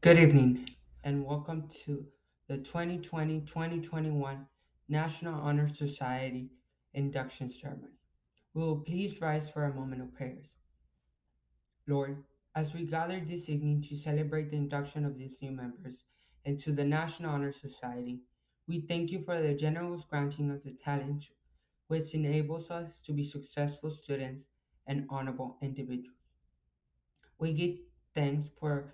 Good evening, and welcome to the 2020-2021 National Honor Society induction ceremony. We will please rise for a moment of prayers. Lord, as we gather this evening to celebrate the induction of these new members into the National Honor Society, we thank you for the generous granting of the talent which enables us to be successful students and honorable individuals. We give thanks for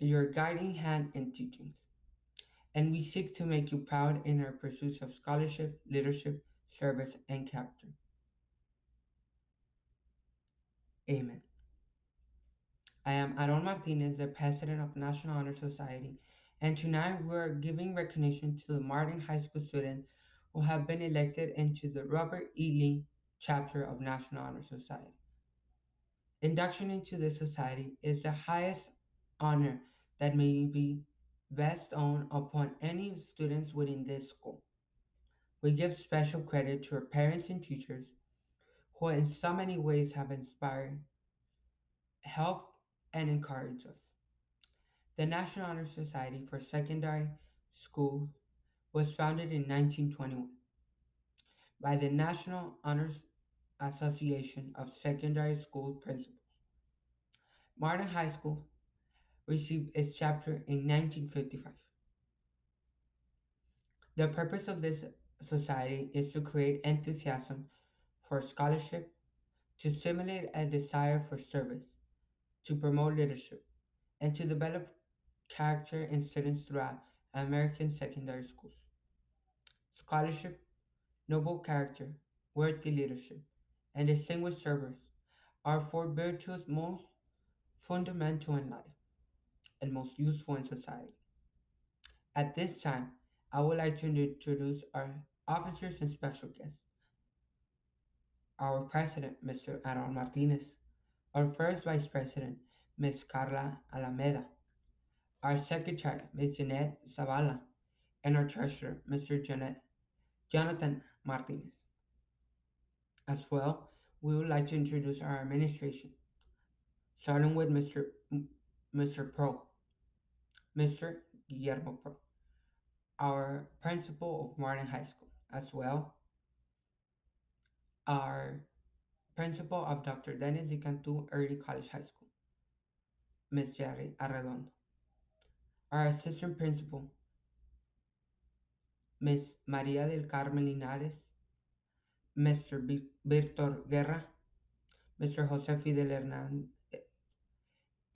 your guiding hand and teachings, and we seek to make you proud in our pursuits of scholarship, leadership, service, and character. Amen. I am Aaron Martinez, the president of National Honor Society, and tonight we are giving recognition to the Martin High School students who have been elected into the Robert E. Lee chapter of National Honor Society. Induction into this society is the highest honor that may be bestowed upon any students within this school. We give special credit to our parents and teachers who in so many ways have inspired, helped, and encouraged us. The National Honor Society for Secondary School was founded in 1921 by the National Honors Association of Secondary School Principals. Martin High School received its chapter in 1955. The purpose of this society is to create enthusiasm for scholarship, to stimulate a desire for service, to promote leadership, and to develop character in students throughout American secondary schools. Scholarship, noble character, worthy leadership, and distinguished service are four virtues most fundamental in life and most useful in society. At this time, I would like to introduce our officers and special guests. Our President, Mr. Aaron Martinez, our First Vice President, Ms. Carla Alameda, our Secretary, Ms. Jeanette Zavala, and our Treasurer, Mr. Jonathan Martinez. As well, we would like to introduce our administration, starting with Mr. Pro, Mr. Guillermo Pro, our principal of Martin High School, as well our principal of Dr. Dennis D. Cantu Early College High School, Ms. Jerry Arredondo, our assistant principal, Ms. Maria del Carmen Linares, Mr. Victor Guerra, Mr. Jose Fidel Hernandez,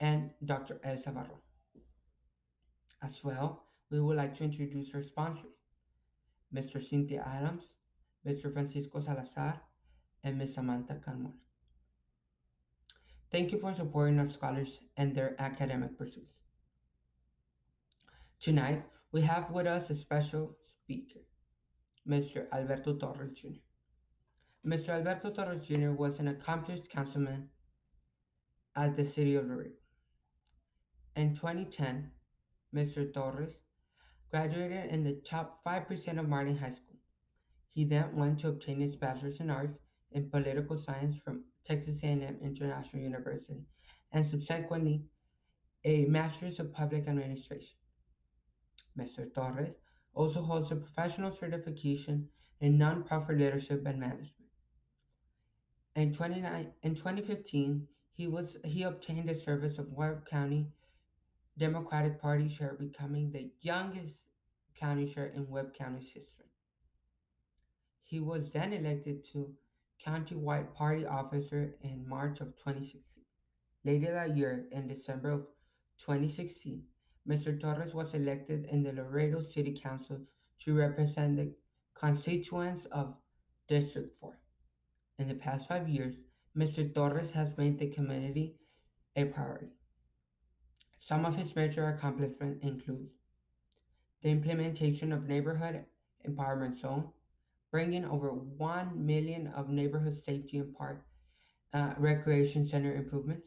and Dr. Elsa Barro. As well, we would like to introduce our sponsors, Mr. Cynthia Adams, Mr. Francisco Salazar, and Ms. Samantha Carmona. Thank you for supporting our scholars and their academic pursuits. Tonight, we have with us a special speaker, Mr. Alberto Torres Jr. Mr. Alberto Torres Jr. was an accomplished councilman at the city of Laredo. In 2010, Mr. Torres graduated in the top 5% of Martin High School. He then went to obtain his bachelor's in arts in political science from Texas A&M International University and subsequently a master's of public administration. Mr. Torres also holds a professional certification in nonprofit leadership and management. In 2015, he obtained the service of Webb County Democratic Party chair, becoming the youngest county chair in Webb County's history. He was then elected to countywide party officer in March of 2016. Later that year, in December of 2016, Mr. Torres was elected in the Laredo City Council to represent the constituents of District 4. In the past 5 years, Mr. Torres has made the community a priority. Some of his major accomplishments include the implementation of neighborhood empowerment zone, bringing over 1 million of neighborhood safety and park recreation center improvements,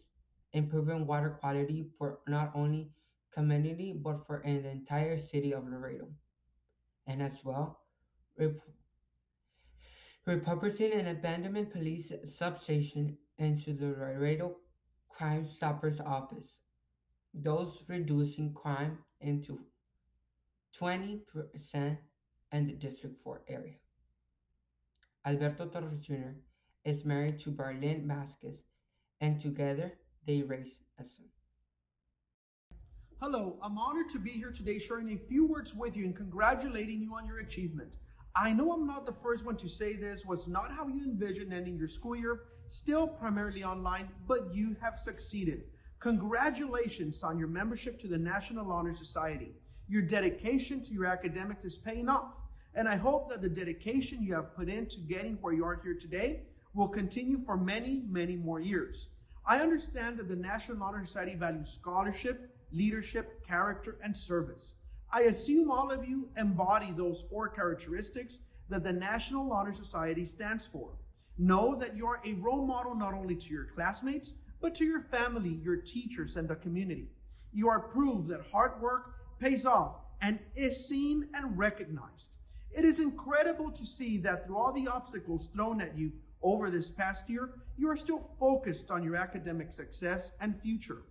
improving water quality for not only community but for the entire city of Laredo, and as well rep- repurposing an abandoned police substation into the Laredo Crime Stoppers office, those reducing crime into 20% in the District 4 area. Alberto Torres Jr. is married to Berlin Vasquez, and together they raise a son. Hello, I'm honored to be here today sharing a few words with you and congratulating you on your achievement. I know I'm not the first one to say this was not how you envisioned ending your school year, still primarily online, but you have succeeded. Congratulations on your membership to the National Honor Society. Your dedication to your academics is paying off, and I hope that the dedication you have put into getting where you are here today will continue for many, many more years. I understand that the National Honor Society values scholarship, leadership, character, and service. I assume all of you embody those four characteristics that the National Honor Society stands for. Know that you are a role model not only to your classmates, but to your family, your teachers, and the community. You are proof that hard work pays off and is seen and recognized. It is incredible to see that through all the obstacles thrown at you over this past year, you are still focused on your academic success and future.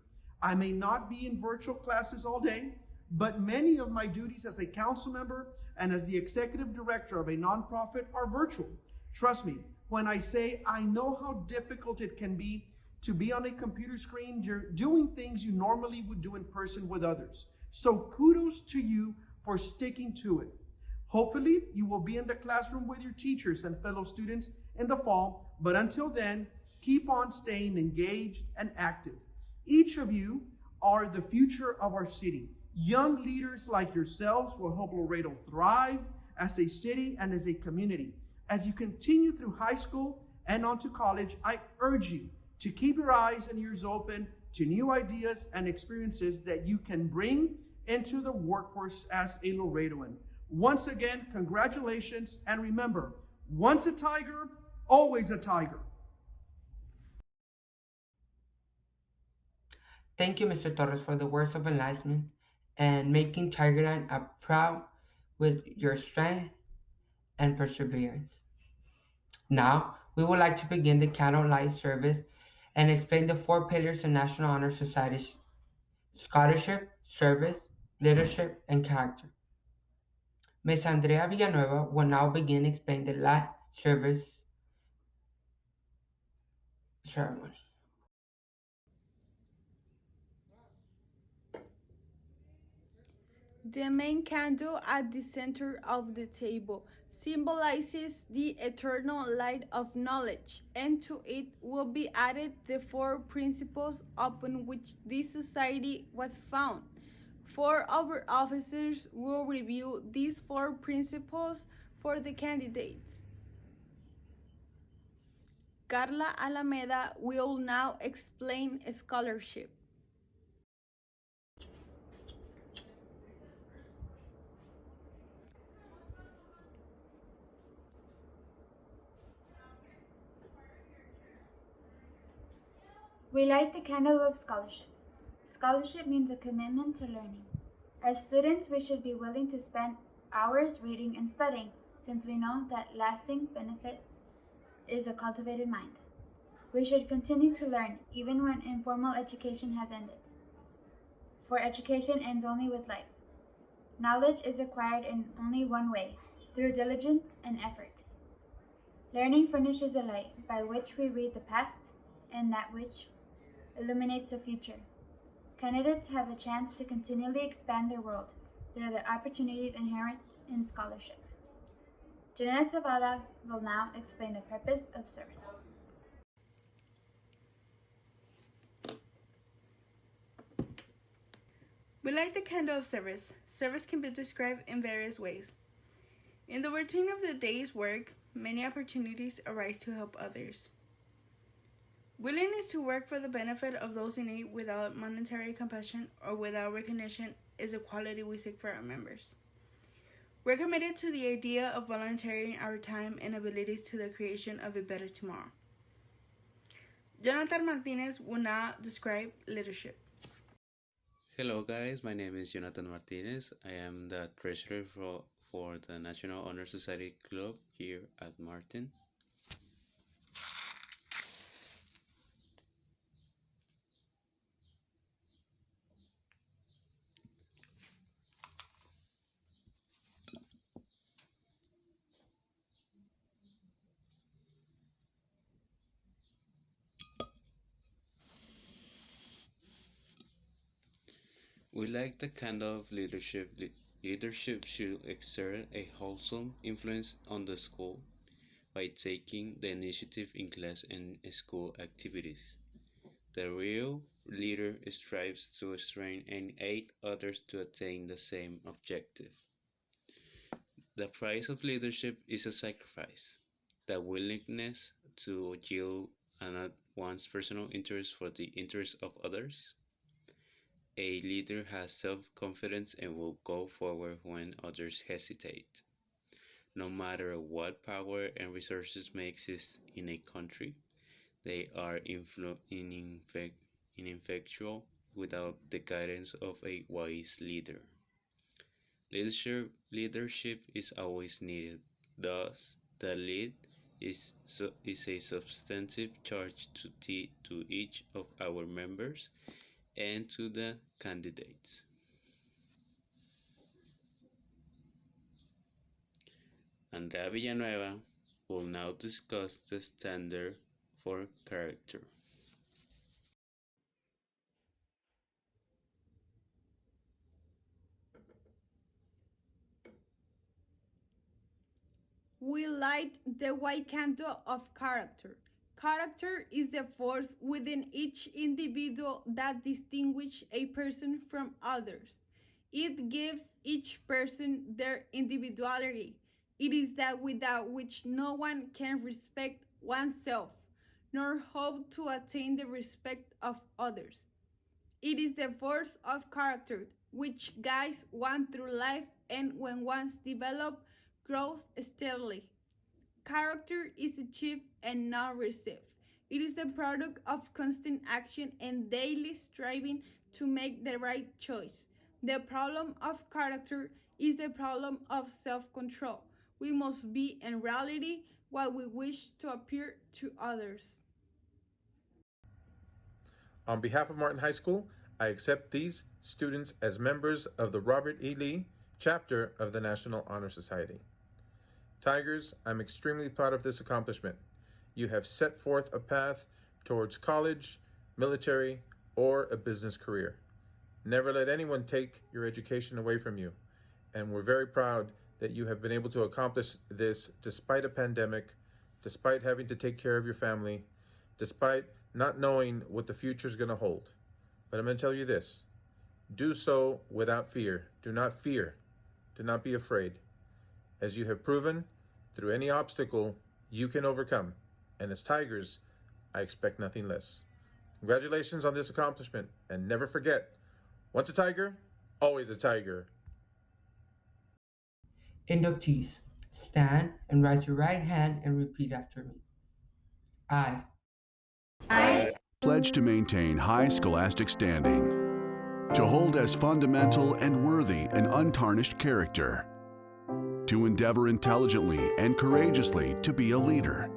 I may not be in virtual classes all day, but many of my duties as a council member and as the executive director of a nonprofit are virtual. Trust me, when I say I know how difficult it can be to be on a computer screen, you're doing things you normally would do in person with others. So kudos to you for sticking to it. Hopefully, you will be in the classroom with your teachers and fellow students in the fall, but until then, keep on staying engaged and active. Each of you are the future of our city. Young leaders like yourselves will help Laredo thrive as a city and as a community. As you continue through high school and on to college, I urge you to keep your eyes and ears open to new ideas and experiences that you can bring into the workforce as a Laredoan. Once again, congratulations, and remember, once a tiger, always a tiger. Thank you, Mr. Torres, for the words of enlightenment and making Tigerland a proud with your strength and perseverance. Now, we would like to begin the candlelight service and explain the four pillars of National Honor Society's scholarship, service, leadership, and character. Ms. Andrea Villanueva will now begin explaining the light service ceremony. The main candle at the center of the table symbolizes the eternal light of knowledge, and to it will be added the four principles upon which this society was found. Four of our officers will review these four principles for the candidates. Carla Alameda will now explain scholarship. We light the candle of scholarship. Scholarship means a commitment to learning. As students, we should be willing to spend hours reading and studying, since we know that lasting benefits is a cultivated mind. We should continue to learn, even when informal education has ended. For education ends only with life. Knowledge is acquired in only one way, through diligence and effort. Learning furnishes a light by which we read the past and that which illuminates the future. Candidates have a chance to continually expand their world through the opportunities inherent in scholarship. Janelle Zavala will now explain the purpose of service. We light the candle of service. Service can be described in various ways. In the routine of the day's work, many opportunities arise to help others. Willingness to work for the benefit of those in need without monetary compensation or without recognition is a quality we seek for our members. We're committed to the idea of volunteering our time and abilities to the creation of a better tomorrow. Jonathan Martinez will now describe leadership. Hello guys, my name is Jonathan Martinez. I am the treasurer for the National Honor Society Club here at Martin. We like the kind of leadership should exert a wholesome influence on the school by taking the initiative in class and school activities. The real leader strives to strengthen and aid others to attain the same objective. The price of leadership is a sacrifice, the willingness to yield not one's personal interest for the interest of others. A leader has self confidence and will go forward when others hesitate. No matter what power and resources may exist in a country, they are ineffectual without the guidance of a wise leader. Leadership is always needed. Thus, the lead is a substantive charge to each of our members and to the candidates. Andrea Villanueva will now discuss the standard for character. We light the white candle of character. Character is the force within each individual that distinguishes a person from others. It gives each person their individuality. It is that without which no one can respect oneself, nor hope to attain the respect of others. It is the force of character which guides one through life and when once developed, grows steadily. Character is achieved and not received. It is a product of constant action and daily striving to make the right choice. The problem of character is the problem of self-control. We must be in reality what we wish to appear to others. On behalf of Martin High School, I accept these students as members of the Robert E. Lee chapter of the National Honor Society. Tigers, I'm extremely proud of this accomplishment. You have set forth a path towards college, military, or a business career. Never let anyone take your education away from you, and we're very proud that you have been able to accomplish this despite a pandemic, despite having to take care of your family, despite not knowing what the future is going to hold. But I'm going to tell you this. Do so without fear. Do not fear. Do not be afraid. As you have proven, through any obstacle, you can overcome. And as Tigers, I expect nothing less. Congratulations on this accomplishment, and never forget, once a Tiger, always a Tiger. Inductees, stand and raise your right hand and repeat after me. I I Pledge to maintain high scholastic standing, to hold as fundamental and worthy an untarnished character, to endeavor intelligently and courageously to be a leader,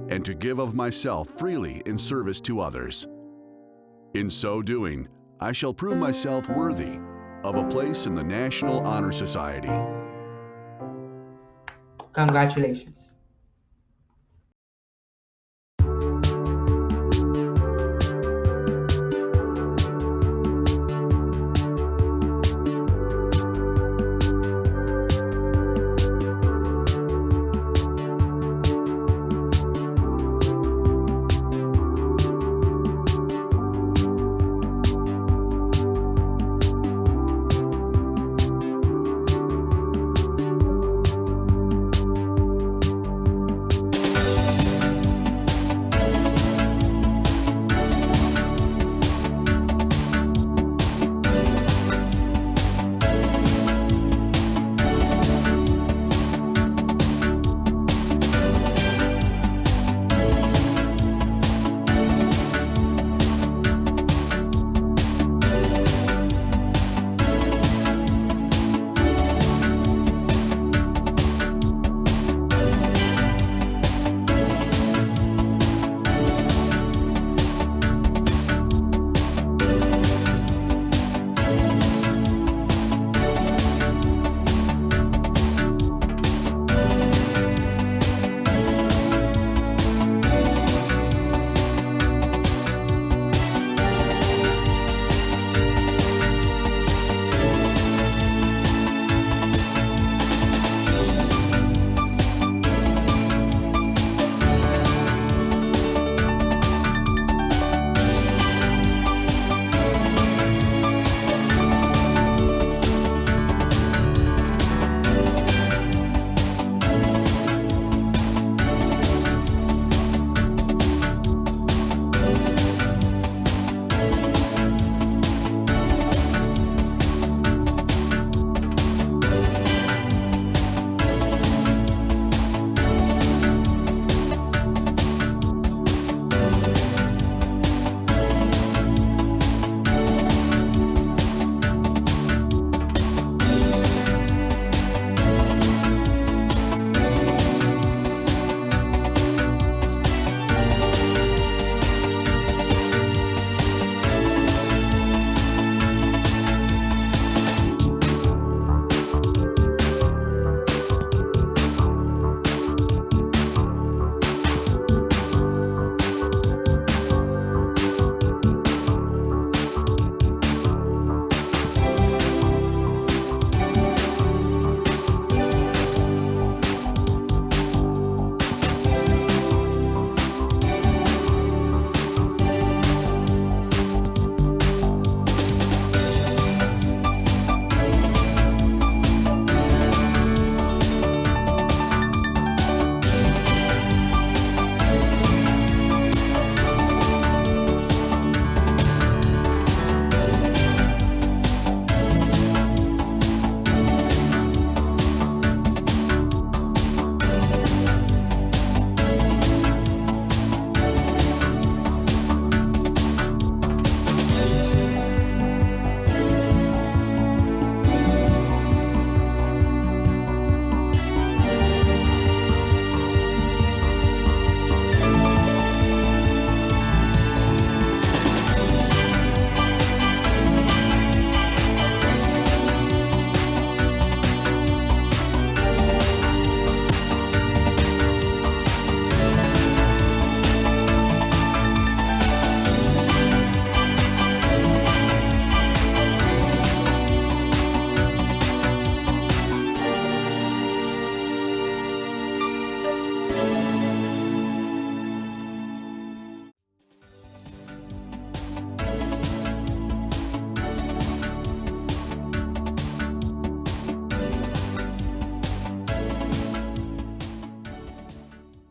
and to give of myself freely in service to others. In so doing, I shall prove myself worthy of a place in the National Honor Society. Congratulations.